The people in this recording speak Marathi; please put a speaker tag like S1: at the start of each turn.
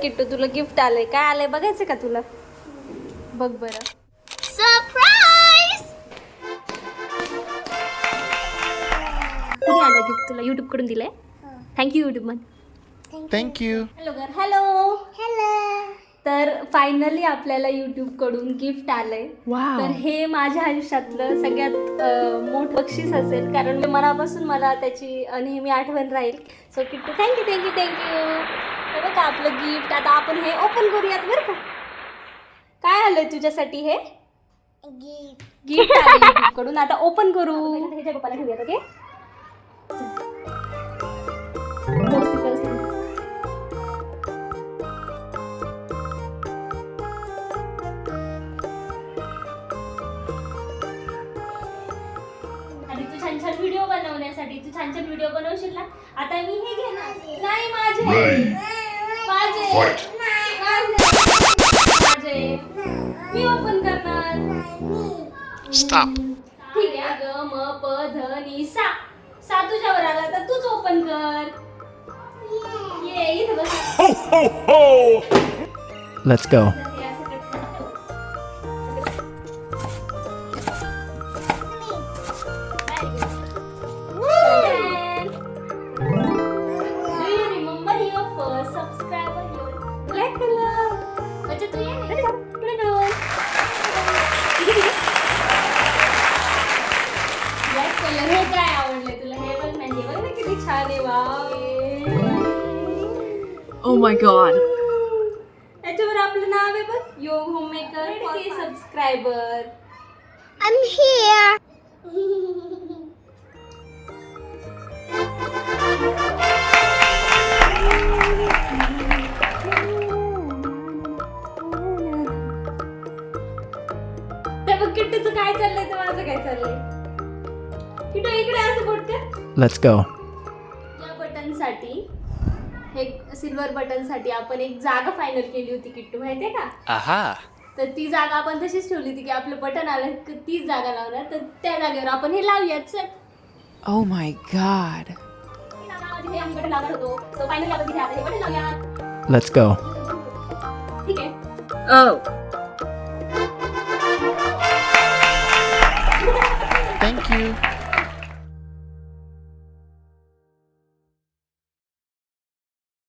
S1: किट्टू तुला गिफ्ट आलंय. काय आलंय बघायचं का तुला? बघ बरं.
S2: सरप्राईज.
S1: कुणी आलं गिफ्ट तुला? युट्यूब कडून दिलंय. थँक्यू युट्यूब मन.
S3: थँक्यू.
S1: हॅलो घर. हॅलो.
S2: हॅलो.
S1: तर फायनली आपल्याला युट्यूब कडून गिफ्ट आलंय. तर हे माझ्या आयुष्यातलं सगळ्यात मोठं बक्षीस असेल, कारण मनापासून मला त्याची नेहमी आठवण राहील. So Kittu thank you thank you thank you. हे बघा आपलं गिफ्ट. आता आपण हे ओपन करूयात बरं का. काय आलंय तुझ्यासाठी? हे गिफ्ट आलं युट्यूब कडून. आता ओपन करू. ह्याच्या पप्पाला ठेवूयात. ओके. छान छान व्हिडिओ बनवण्यासाठी तू छान छान व्हिडिओ बनवशील ना. आता मी हे घेणार. नाही माझे मी ओपन करणार.
S3: स्टॉप.
S1: ठीक आहे. ग म प ध नि सा. सा तुझ्यावर आला तर तूच ओपन कर. ये इथे बस.
S3: Let's go.
S1: हे काय आवडलंय तुला? हे बघ ना. हे बघ ना किती छान आहे. वाव.
S2: Oh my god.
S1: याच्यावर आपलं नाव आहे बघ. योग homemaker K subscriber.
S2: I'm here.
S1: त्या बघ किट्टूचं काय चाललंय तर माझं काय चाललंय. किट्टू इकडे असं बोट कर.
S3: Let's go.
S1: या बटनसाठी, हे सिल्वर बटनसाठी आपण एक जागा फायनल केली होती किट्टू, माहितीये का?
S3: आहा.
S1: तर ती जागा आपण तशीच ठेवली होती की आपलं बटन आलं की तीच जागा लावणार. तर त्या जागेवर आपण हे लावूयात. चल.
S2: Oh my god.
S1: हे आम्ही बटन लावणार होतो. सो फायनली आपण तिथे आता हे बटन लावूयात.
S3: Let's go.
S1: ठीक आहे.
S2: Oh.
S3: थँक्यू.